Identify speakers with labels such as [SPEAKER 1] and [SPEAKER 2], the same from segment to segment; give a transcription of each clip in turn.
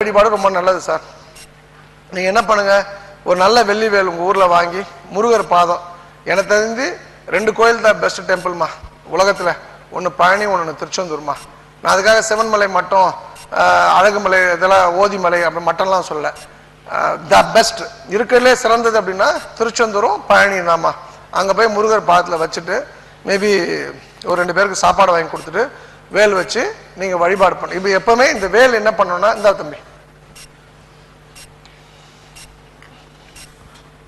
[SPEAKER 1] வழிபாடு ரொம்ப நல்லது சார். நீங்க என்ன பண்ணுங்க, ஒரு நல்ல வெள்ளி வேல் உங்க ஊர்ல வாங்கி முருகர் பாதம், எனக்கு தெரிஞ்சு 2 கோயில் தான் பெஸ்ட் டெம்பிள்மா உலகத்துல. ஒன்று பழனி, ஒன்று திருச்செந்தூர்மா. நான் அதுக்காக சிவன்மலை மட்டும் அழகுமலை இதெல்லாம் ஓதிமலை அப்படி மட்டும்லாம் சொல்ல. த பெஸ்ட் இருக்கிறதுலே சிறந்தது அப்படின்னா திருச்செந்தூரும் பழனி தாம்மா. அங்கே போய் முருகர் பாதத்தில் வச்சுட்டு மேபி ஒரு 2 பேருக்கு சாப்பாடு வாங்கி கொடுத்துட்டு வேல் வச்சு நீங்க வழிபாடு பண்ண. இப்போ எப்பவுமே இந்த வேல் என்ன பண்ணணும்னா, இந்த தம்பி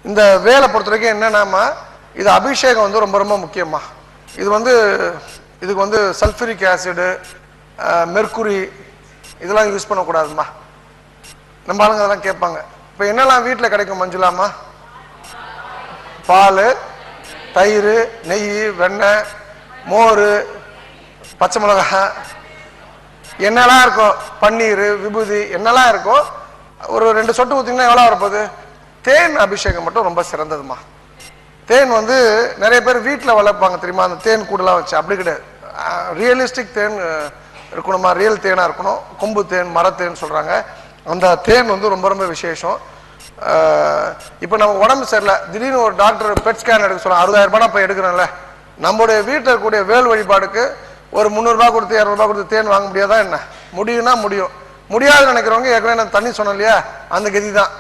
[SPEAKER 1] இந்த வேலை பொறுத்த வரைக்கும் என்னன்னாமா, இது அபிஷேகம் வந்து ரொம்ப ரொம்ப முக்கியமா. இது வந்து இதுக்கு வந்து சல்ஃபூரிக் ஆசிடு, மெர்க்குரி இதெல்லாம் யூஸ் பண்ணக்கூடாதுமா. நம்ம ஆளுங்க அதெல்லாம் கேட்பாங்க. இப்போ என்னெல்லாம் வீட்டில் கிடைக்கும் மஞ்சுளாமா? பால், தயிர், நெய், வெண்ணெய், மோர், பச்சை மிளகா, என்னெல்லாம் இருக்கோ, பன்னீர், விபூதி என்னெல்லாம் இருக்கோ ஒரு 2 சொட்டு ஊற்றிங்கன்னா எவ்வளோ வரப்போகுது? தேன் அபிஷேகம் மட்டும் ரொம்ப சிறந்ததுமா. தேன் வந்து நிறைய பேர் வீட்டில் வளர்ப்பாங்க தெரியுமா, அந்த தேன் கூடலாம் வச்சு. அப்படி கிடையாது, ரியலிஸ்டிக் தேன் இருக்கணுமா, ரியல் தேனாக இருக்கணும். கொம்பு தேன், மரத்தேன் சொல்கிறாங்க. அந்த தேன் வந்து ரொம்ப ரொம்ப விசேஷம். இப்போ நம்ம உடம்பு சரியில்லை, திடீர்னு ஒரு டாக்டர் பெட் ஸ்கேன் எடுக்க சொல்ல 60,000 ரூபாய் போய் எடுக்கிறோம்ல, நம்முடைய வீட்டில் இருக்கக்கூடிய வேல் வழிபாடுக்கு ஒரு 300 ரூபாய் கொடுத்து 200 ரூபாய் கொடுத்து தேன் வாங்க முடியாதா என்ன? முடியும்னா முடியும். முடியாதுன்னு நினைக்கிறவங்க ஏற்கனவே நான் தண்ணி சொன்னேன் இல்லையா, அந்த கதி தான்.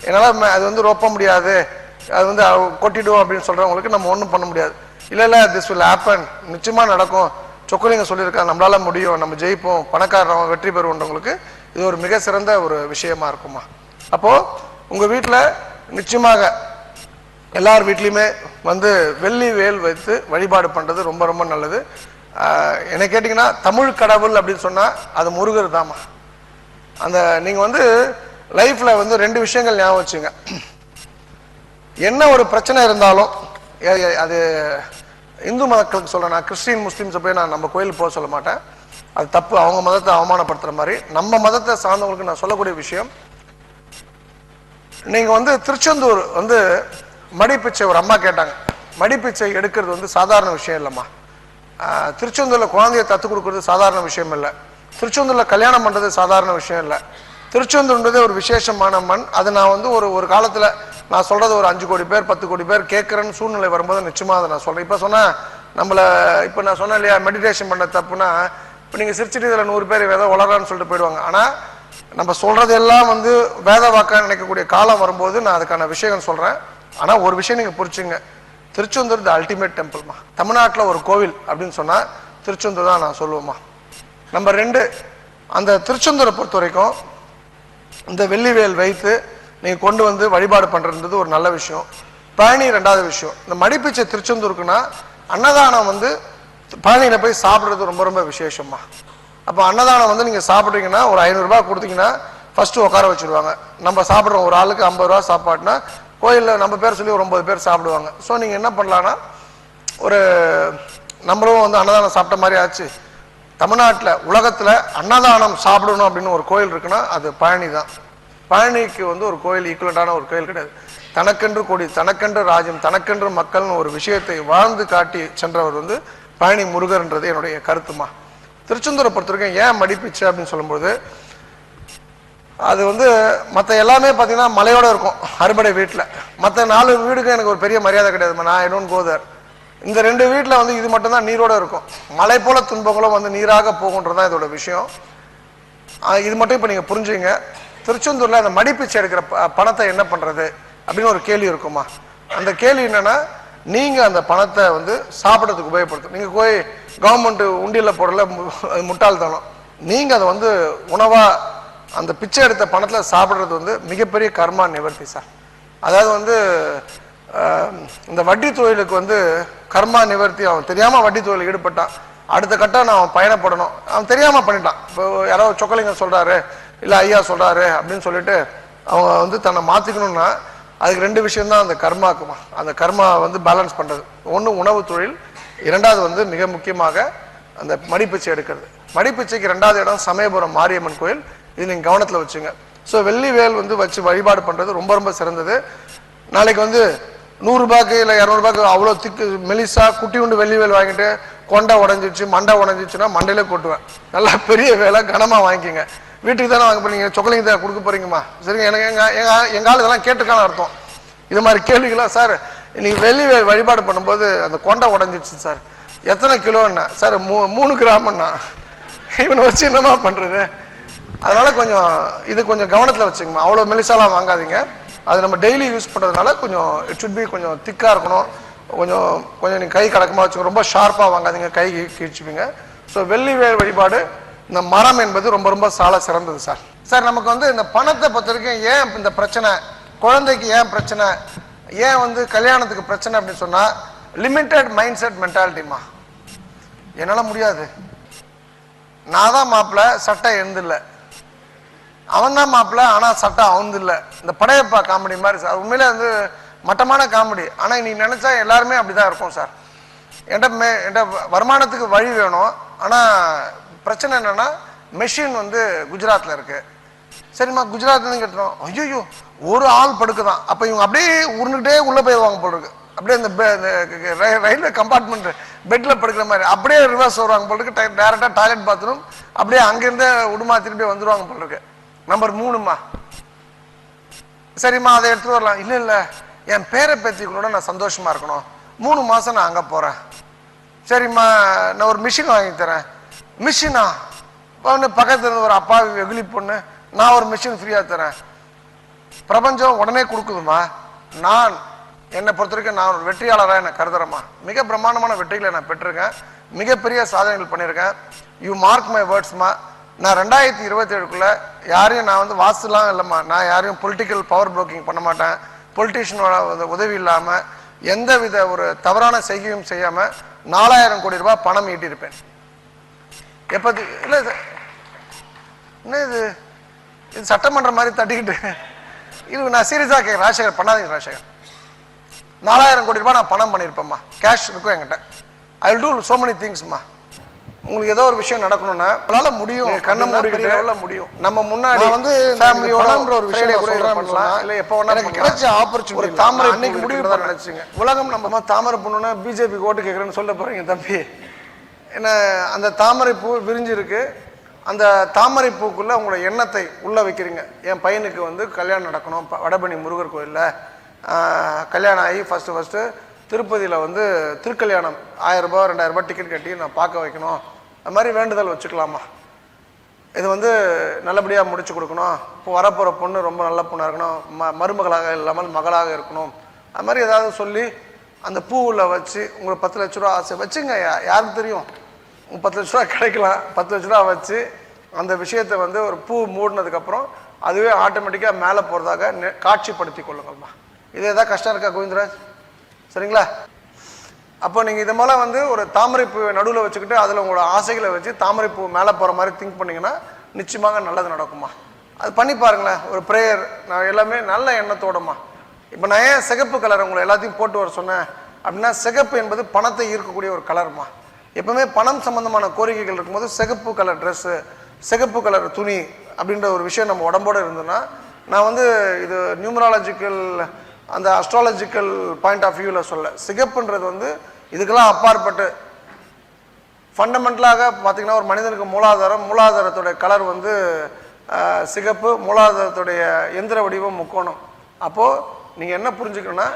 [SPEAKER 1] என்னால் அது வந்து ரொப்ப முடியாது, அது வந்து கொட்டிடும் அப்படின்னு சொல்கிறவங்களுக்கு நம்ம ஒன்றும் பண்ண முடியாது. இல்லை திஸ் வில் ஹேப்பன், நிச்சயமாக நடக்கும், சொக்கலிங்க சொல்லியிருக்காங்க, நம்மளால முடியும், நம்ம ஜெயிப்போம், பணக்காரன் வெற்றி பெறுவோன்றவங்களுக்கு இது ஒரு மிக சிறந்த ஒரு விஷயமா இருக்குமா. அப்போது உங்கள் வீட்டில் நிச்சயமாக எல்லார் வீட்லேயுமே வந்து வெள்ளி வேல் வைத்து வழிபாடு பண்ணுறது ரொம்ப ரொம்ப நல்லது. என்ன கேட்டிங்கன்னா, தமிழ் கடவுள் அப்படின்னு சொன்னால் அது முருகர் தாம்மா. அந்த நீங்கள் வந்து லைஃப்பில் வந்து 2 விஷயங்கள் ஞாபகம் வச்சுங்க. என்ன ஒரு பிரச்சனை இருந்தாலும், அது இந்து மக்களுக்கு சொல்கிறேன், நான் கிறிஸ்டின் முஸ்லீம்ஸை போய் நான் நம்ம கோயிலுக்கு போக சொல்ல மாட்டேன், அது தப்பு, அவங்க மதத்தை அவமானப்படுத்துகிற மாதிரி. நம்ம மதத்தை சார்ந்தவங்களுக்கு நான் சொல்லக்கூடிய விஷயம், நீங்கள் வந்து திருச்செந்தூர் வந்து மடிப்பிச்சை ஒரு அம்மா கேட்டாங்க. மடிப்பிச்சை எடுக்கிறது வந்து சாதாரண விஷயம் இல்லைம்மா. திருச்செந்தூரில் குழந்தைய தத்து கொடுக்கறது சாதாரண விஷயம் இல்லை. திருச்செந்தூரில் கல்யாணம் பண்ணுறது சாதாரண விஷயம் இல்லை. திருச்செந்தூர்ன்றது ஒரு விசேஷமான மண். அது நான் வந்து ஒரு காலத்தில் நான் சொல்கிறது ஒரு 5 கோடி பேர் 10 கோடி பேர் கேட்குறேன்னு சூழ்நிலை வரும்போது நிச்சயமாக அதை நான் சொல்கிறேன். இப்போ சொன்னால் நம்மளை, இப்போ நான் சொன்னேன் இல்லையா, மெடிடேஷன் பண்ண தப்புனா, இப்போ நீங்கள் சிரிச்சிட்டு இதில் 100 பேர் ஏதோ வளரான்னு சொல்லிட்டு போயிடுவாங்க. ஆனால் நம்ம சொல்கிறதெல்லாம் வந்து வேத வாக்கான்னு நினைக்கக்கூடிய காலம் வரும்போது நான் அதுக்கான விஷயம் சொல்கிறேன். ஆனால் ஒரு விஷயம் நீங்கள் புரிச்சுங்க, திருச்செந்தூர் த அல்டிமேட் டெம்பிள்மா. தமிழ்நாட்டில் ஒரு கோவில் அப்படின்னு சொன்னால் திருச்செந்தூர் தான் நான் சொல்லுவோம்மா. நம்பர் 2, அந்த திருச்செந்தூரை பொறுத்த வரைக்கும் இந்த வெள்ளிவேல் வைத்து நீங்கள் கொண்டு வந்து வழிபாடு பண்ணுறது ஒரு நல்ல விஷயம். பழனி 2வது விஷயம். இந்த மடிப்பிச்சை திருச்செந்தூருக்குன்னா அன்னதானம் வந்து பழனியில் போய் சாப்பிட்றது ரொம்ப ரொம்ப விசேஷமா. அப்போ அன்னதானம் வந்து நீங்கள் சாப்பிட்றீங்கன்னா ஒரு 500 ரூபாய் கொடுத்தீங்கன்னா ஃபஸ்ட்டு உட்கார வச்சுருவாங்க. நம்ம சாப்பிட்றோம் ஒரு ஆளுக்கு 50 ரூபா சாப்பாடுனா, கோயிலில் நம்ம பேர் சொல்லி ஒரு 9 பேர் சாப்பிடுவாங்க. ஸோ நீங்கள் என்ன பண்ணலான்னா, ஒரு நம்மளும் வந்து அன்னதானம் சாப்பிட்ட மாதிரி ஆச்சு. தமிழ்நாட்டில் உலகத்தில் அன்னதானம் சாப்பிடணும் அப்படின்னு ஒரு கோயில் இருக்குன்னா அது பழனி தான். பழனிக்கு வந்து ஒரு கோயில் ஈக்குவலண்டான ஒரு கோயில் கிடையாது. தனக்கென்று கொடி, தனக்கென்று ராஜ்யம், தனக்கென்று மக்கள்னு ஒரு விஷயத்தை வாழ்ந்து காட்டி சென்றவர் வந்து பழனி முருகர்ன்றது என்னுடைய கருத்துமா. திருச்செந்தூரை பொறுத்த வரைக்கும் ஏன் மடிப்பிச்சு அப்படின்னு சொல்லும்போது, அது வந்து மற்ற எல்லாமே பார்த்தீங்கன்னா மலையோடு இருக்கும் அறுபடை வீட்டில். மற்ற 4 வீடுக்கு எனக்கு ஒரு பெரிய மரியாதை கிடையாதுமா. நான் இன்னொன்று கோதர். இந்த 2 வீட்டில் வந்து இது மட்டும்தான் நீரோடு இருக்கும். மலை போல துன்பங்களும் வந்து நீராக போகுன்றதான் இதோட விஷயம். இது மட்டும் இப்போ நீங்கள் புரிஞ்சுங்க. திருச்செந்தூரில் அந்த மடிப்பிச்சை எடுக்கிற பணத்தை என்ன பண்ணுறது அப்படின்னு ஒரு கேள்வி இருக்குமா. அந்த கேள்வி என்னென்னா, நீங்கள் அந்த பணத்தை வந்து சாப்பிட்றதுக்கு உபயோகப்படுத்தும். நீங்கள் போய் கவர்மெண்ட்டு உண்டியில் போடல, முட்டாள்தனம். நீங்கள் அதை வந்து உணவாக அந்த பிச்சை எடுத்த பணத்தில் சாப்பிட்றது வந்து மிகப்பெரிய கர்மா நிவர்த்தி சார். அதாவது வந்து இந்த வட்டி தொழிலுக்கு வந்து கர்மா நிவர்த்தி. அவன் தெரியாமல் வட்டி தொழில் ஈடுபட்டான், அடுத்த கட்டம் நான் அவன் பயணப்படணும், அவன் தெரியாமல் பண்ணிட்டான். இப்போ யாரோ சொக்கலிங்க சொல்கிறாரு, இல்லை ஐயா சொல்கிறாரு அப்படின்னு சொல்லிட்டு அவங்க வந்து தன்னை மாற்றிக்கணும்னா அதுக்கு 2 விஷயம்தான் அந்த கர்மாக்குமா. அந்த கர்மா வந்து பேலன்ஸ் பண்ணுறது. ஒன்று உணவு தொழில், 2வது வந்து மிக முக்கியமாக அந்த மடிப்பிச்சை எடுக்கிறது. மடிப்பிச்சைக்கு 2வது இடம் சமயபுரம் மாரியம்மன் கோயில். இது நீங்கள் கவனத்தில் வச்சுங்க. ஸோ வெள்ளி வேல் வந்து வச்சு வழிபாடு பண்ணுறது ரொம்ப ரொம்ப சிறந்தது. நாளைக்கு வந்து 100 ரூபாய்க்கு இல்லை 200 ரூபாய்க்கு அவ்வளோ திக்கு மெலிசா குட்டி உண்டு வெள்ளி வேல் வாங்கிட்டு கொண்டை உடஞ்சிச்சு மண்டை உடஞ்சிச்சுன்னா மண்டையிலே கொட்டுவேன். நல்லா பெரிய வேலை கனமாக வாங்கிக்கோங்க. வீட்டுக்கு தானே வாங்க போறீங்க, சொக்கலிங்க தான் கொடுக்க போறீங்கம்மா. சரிங்க, எனக்கு எங்கள் ஆள் இதெல்லாம் கேட்டுக்கான அர்த்தம். இது மாதிரி கேள்விகளா சார். இன்னைக்கு வெள்ளி வழிபாடு பண்ணும்போது அந்த கொண்டை உடஞ்சிடுச்சு சார். எத்தனை கிலோன்னா சார் 3 கிராமன்னா. இவனை வச்சு என்னமா பண்ணுறது? அதனால கொஞ்சம் இது கொஞ்சம் கவனத்தில் வச்சுக்கோமா. அவ்வளோ மெலிசாலாம் வாங்காதீங்க. அது நம்ம டெய்லி யூஸ் பண்ணுறதுனால கொஞ்சம் இட் ஷுட் பி கொஞ்சம் திக்காக இருக்கணும். கொஞ்சம் கொஞ்சம் நீங்கள் கை கடக்கமாக வச்சுக்கணும். ரொம்ப ஷார்ப்பாக வாங்காதீங்க, கை கீழ்ச்சிப்பீங்க. ஸோ வெள்ளி வழிபாடு இந்த மரம் என்பது ரொம்ப ரொம்ப சால சிறந்தது சார். சார் நமக்கு வந்து இந்த பணத்தை பொறுத்த வரைக்கும் ஏன் இந்த பிரச்சனை, குழந்தைக்கு ஏன் பிரச்சனை, ஏன் வந்து கல்யாணத்துக்கு பிரச்சனை அப்படின்னு சொன்னால் லிமிட்டட் மைண்ட் செட் மென்டாலிட்டிமா. என்னால் முடியாது, நான் தான் மாப்பிள்ளை சட்டை எழுந்தில்லை, அவன் தான் மாப்பிள்ளை ஆனால் சட்டை அவந்தில்லை. இந்த படையப்பா காமெடி மாதிரி சார். உண்மையிலே வந்து மட்டமான காமெடி. ஆனால் நீ நினச்சா எல்லாருமே அப்படி தான் இருக்கும் சார். என்கிட்ட வருமானத்துக்கு வழி வேணும். ஆனால் பிரச்சனை என்னன்னா மெஷின் வந்து குஜராத்தில் இருக்கு. சரிம்மா, குஜராத்லேருந்து கேட்டுறோம். ஐயோ ஒரு ஆள் படுக்குதான். அப்போ இவங்க அப்படியே உருண்டுகிட்டே உள்ளே போயிடுவாங்க போல் இருக்கு. அப்படியே இந்த ரயில்வே கம்பார்ட்மெண்ட் பெட்டில் படுக்கிற மாதிரி அப்படியே ரிவர்ஸ் வருவாங்க போல் இருக்கு. டேரெக்டாக டாய்லெட் பாத்ரூம் அப்படியே அங்கேருந்தே உடுமா திருப்பி வந்துடுவாங்க போல் இருக்கு. நம்பர் 3ம்மா. சரிம்மா, அதை எடுத்துகிட்டு வரலாம். இல்லை இல்லை, என் பேரை பேத்திகளோட நான் சந்தோஷமா இருக்கணும், 3 மாதம் நான் அங்கே போகிறேன். சரிம்மா, நான் ஒரு மிஷின் வாங்கி தரேன். மிஷினா? ஒன்று பக்கத்துல இருந்து ஒரு அப்பா வெகுளி பொண்ணு, நான் ஒரு மிஷின் ஃப்ரீயாக தரேன். பிரபஞ்சம் உடனே கொடுக்குதுமா. நான் என்னை பொறுத்த வரைக்கும் நான் ஒரு வெற்றியாளராக என்னை கருதுறேம்மா. மிக பிரமாண்டமான வெற்றிகளை நான் பெற்றிருக்கேன், மிகப்பெரிய சாதனைகள் பண்ணியிருக்கேன். யூ மார்க் மை வேர்ட்ஸ்மா. நான் 2027க்குள்ள யாரையும் நான் வந்து வாசுலாம் இல்லைம்மா. நான் யாரையும் பொலிட்டிக்கல் பவர் ப்ரோக்கிங் பண்ண மாட்டேன். பொலிட்டீஷியனோட உதவி இல்லாமல் எந்த வித ஒரு தவறான செய்கையும் செய்யாமல் 4000 கோடி ரூபாய் பணம் ஈட்டியிருப்பேன். எப்போது இல்லை என்ன இது இது சட்டமன்றம் மாதிரி தட்டிக்கிட்டு இது நான் சீரியஸாக கேட்குறேன். ராஜசேகர் பண்ணாதீங்க. ராஜசேகர் 4000 கோடி ரூபாய் நான் பணம் பண்ணியிருப்பேன்மா. கேஷ் இருக்கும் என்கிட்ட. I will do so many திங்ஸ்மா. உங்களுக்கு ஏதோ ஒரு விஷயம் நடக்கணும்னா நம்மளால முடியும், கண்ணை மூடிக்கிட்டு முடியும். நம்ம முன்னாடி வந்து ஃபேமிலியோட ஒரு விஷயம் பண்ணலாம். இல்லை எப்போ வேணா கிடைச்ச ஆப்பர்ச்சுனிட்டி. ஒரு தாமரை அன்னைக்கு முடிவு பண்ண நினைச்சுங்க. உலகம் நம்ம தாமரை பொண்ணுன்னா பிஜேபிக்கு ஓட்டு கேட்குறேன்னு சொல்ல போறீங்க தம்பி. ஏன்னா அந்த தாமரை பூ விரிஞ்சிருக்கு. அந்த தாமரை பூக்குள்ள உங்களோட எண்ணத்தை உள்ள வைக்கிறீங்க. என் பையனுக்கு வந்து கல்யாணம் நடக்கணும், வடபழனி முருகர் கோயிலில் கல்யாணம் ஆகி ஃபஸ்ட்டு திருப்பதியில் வந்து திருக்கல்யாணம் 1000 ரூபாய் 2000 ரூபாய் டிக்கெட் கட்டி நான் பார்க்க வைக்கணும். அது மாதிரி வேண்டுதல் வச்சுக்கலாமா? இது வந்து நல்லபடியாக முடிச்சு கொடுக்கணும். இப்போ வரப்போகிற பொண்ணு ரொம்ப நல்ல பொண்ணாக இருக்கணும், மருமகளாக இல்லாமல் மகளாக இருக்கணும். அது மாதிரி ஏதாவது சொல்லி அந்த பூவில் வச்சு உங்களுக்கு 10 லட்ச ரூபா ஆசை வச்சுங்க. யாருக்கு தெரியும், உங்கள் 10 லட்ச ரூபா கிடைக்கலாம். 10 லட்ச ரூபா வச்சு அந்த விஷயத்தை வந்து ஒரு பூ மூடினதுக்கப்புறம் அதுவே ஆட்டோமேட்டிக்காக மேலே போகிறதாக காட்சிப்படுத்தி கொள்ளுங்கள்மா. இது எதாவது கஷ்டம் இருக்கா கோவிந்தராஜ்? சரிங்களா? அப்போ நீங்கள் இது மேலே வந்து ஒரு தாமரைப்பூ நடுவில் வச்சுக்கிட்டு அதில் உங்களோட ஆசைகளை வச்சு தாமரைப்பூ மேலே போகிற மாதிரி திங்க் பண்ணிங்கன்னா நிச்சயமாக நல்லது நடக்குமா. அது பண்ணி பாருங்களேன். ஒரு ப்ரேயர், நான் எல்லாமே நல்ல எண்ணத்தோடமா. இப்போ நான் ஏன் சிகப்பு கலர் உங்களை எல்லாத்தையும் போட்டு வர சொன்னேன் அப்படின்னா, சிகப்பு என்பது பணத்தை ஈர்க்கக்கூடிய ஒரு கலர்மா. எப்பவுமே பணம் சம்பந்தமான கோரிக்கைகள் இருக்கும்போது சிகப்பு கலர் ட்ரெஸ்ஸு, சிகப்பு கலர் துணி அப்படின்ற ஒரு விஷயம் நம்ம உடம்போடு இருந்ததுன்னா, நான் வந்து இது நியூமராலஜிக்கல் அந்த அஸ்ட்ராலஜிக்கல் பாயிண்ட் ஆஃப் வியூவில் சொல்ல, சிகப்புன்றது வந்து இதுக்கெல்லாம் அப்பாற்பட்டு ஃபண்டமெண்டலாக பார்த்தீங்கன்னா ஒரு மனிதனுக்கு மூலாதாரத்துடைய கலர் வந்து சிகப்பு, மூலாதாரத்துடைய எந்திர வடிவம் முக்கோணம். அப்போது நீங்கள் என்ன புரிஞ்சுக்கணுன்னா,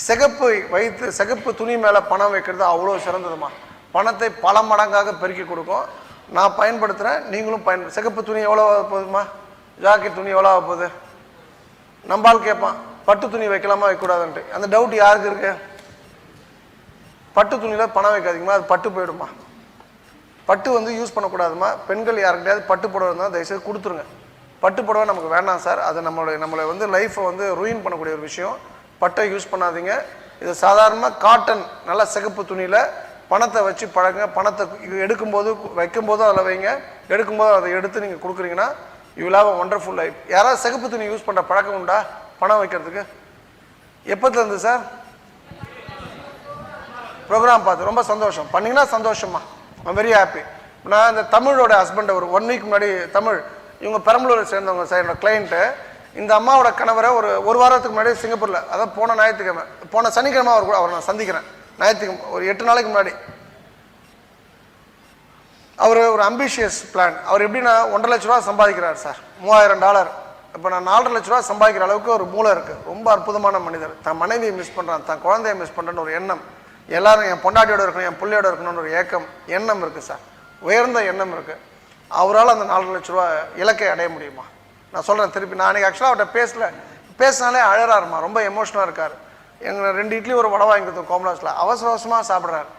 [SPEAKER 1] சிகப்பு வைத்து சிகப்பு துணி மேலே பணம் வைக்கிறது அவ்வளோ சிறந்ததுமா. பணத்தை பல மடங்காக பெருக்கி கொடுக்கும். நான் பயன்படுத்துகிறேன், நீங்களும் சிகப்பு துணி எவ்வளோ போகுதுமா? ஜாக்கெட் துணி எவ்வளோ போகுது? நம்பால் கேட்பான், பட்டு துணி வைக்கலாமா வைக்கக்கூடாதுன்ட்டு. அந்த டவுட் யாருக்கு இருக்கு? பட்டு துணியில் பணம் வைக்காதீங்கம்மா, அது பட்டு போயிடுமா. பட்டு வந்து யூஸ் பண்ணக்கூடாதுமா. பெண்கள் யாருக்கிட்டையாவது பட்டு புடவை இருந்தால் தயவுசெய்து கொடுத்துருங்க. பட்டு புடவை நமக்கு வேண்டாம் சார், அது நம்மளை வந்து லைஃப்பை வந்து ரூயின் பண்ணக்கூடிய ஒரு விஷயம். பட்டை யூஸ் பண்ணாதீங்க. இது சாதாரணமாக காட்டன் நல்ல சிகப்பு துணியில் பணத்தை வச்சு பழங்க. பணத்தை எடுக்கும்போது வைக்கும்போது அதில் வைங்க, எடுக்கும்போது அதை எடுத்து நீங்கள் கொடுக்குறீங்கன்னா you will have a wonderful life. யாராவது சிகப்பு துணி யூஸ் பண்ணுற பழக்கம் உண்டா பணம் வைக்கிறதுக்கு? எப்போதுலேருந்து சார்? ப்ரோக்ராம் பார்த்து ரொம்ப சந்தோஷம். பண்ணிங்கன்னா சந்தோஷமா, ஐம் வெரி ஹாப்பி. நான் இந்த தமிழோட ஹஸ்பண்டை ஒரு 1 வீக் முன்னாடி, தமிழ் இவங்க பெரம்பலூரை சேர்ந்தவங்க சார், என்னோட கிளைண்ட்டு. இந்த அம்மாவோட கணவரை ஒரு வாரத்துக்கு முன்னாடி சிங்கப்பூரில், அதான் போன சனிக்கிழமை அவரை நான் சந்திக்கிறேன். ஞாயிற்றுக்கிழமை ஒரு 8 நாளைக்கு முன்னாடி அவர் ஒரு அம்பிஷியஸ் பிளான். அவர் எப்படின்னா 1.5 லட்ச ரூபா சம்பாதிக்கிறார் சார், $3000. இப்போ நான் 4.5 லட்ச ரூபா சம்பாதிக்கிற அளவுக்கு ஒரு மூளை இருக்குது. ரொம்ப அற்புதமான மனிதர். தன் மனைவியை மிஸ் பண்ணுறான், தன் குழந்தைய மிஸ் பண்ணுறேன்னு ஒரு எண்ணம், எல்லாரும் என் பொண்டாட்டியோட இருக்கணும், என் பிள்ளையோட இருக்கணும்னு ஒரு எண்ணம் இருக்குது சார், உயர்ந்த எண்ணம் இருக்குது. அவரால் அந்த 4 லட்ச ரூபா இலக்கை அடைய முடியுமா? நான் சொல்கிறேன் திருப்பி. நான் அன்றைக்கி ஆக்சுவலாக அவர்கிட்ட பேசினாலே அழறாருமா, ரொம்ப எமோஷனாக இருக்கார். எங்களை 2 இட்லி ஒரு வடை வாங்கி கொடுத்தோம் கோமலாஸில், அவசரமாக சாப்பிட்றாரு.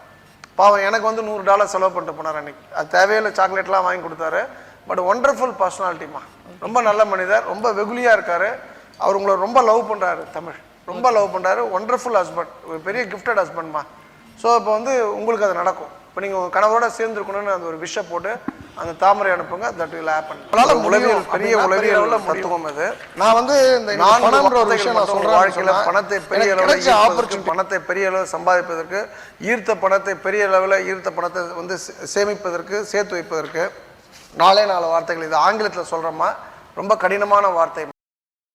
[SPEAKER 1] பாவம், எனக்கு வந்து $100 செலவு பண்ணிட்டு போனார் அன்றைக்கி. அது தேவையில்லை, சாக்லேட்லாம் வாங்கி கொடுத்தாரு. பட் ஒண்டர்ஃபுல் பர்சனாலிட்டிமா, ரொம்ப நல்ல மனிதர், ரொம்ப வெகுலியாக இருக்கார். அவர் உங்களை ரொம்ப லவ் பண்ணுறாரு, தமிழ் ரொம்ப லவ் பண்ணுறாரு. ஒண்டர்ஃபுல் ஹஸ்பண்ட், ஒரு பெரிய கிஃப்டட் ஹஸ்பண்ட்மா. ஸோ இப்போ வந்து உங்களுக்கு அது நடக்கும். இப்போ நீங்கள் உங்கள் கணவரோட சேர்ந்துருக்கணும்னு அந்த ஒரு விஷயம் போட்டு அந்த தாமரை அனுப்புங்க, தட் வில் ஹேப்பன். உளவியல், பெரிய உளவியல் தத்துவம் இது. நான் வந்து இந்த பணம்ன்ற ஒரு விஷயம் நான் சொல்கிறேன். வாழ்க்கையில் பணத்தை பெரிய அளவில் பணத்தை பெரிய அளவில் சம்பாதிப்பதற்கு, ஈர்த்த பணத்தை பெரிய அளவில் ஈர்த்த பணத்தை வந்து சேமிப்பதற்கு, சேர்த்து வைப்பதற்கு 4 வார்த்தைகள். இது ஆங்கிலத்தில் சொல்கிறோமா, ரொம்ப கடினமான வார்த்தை.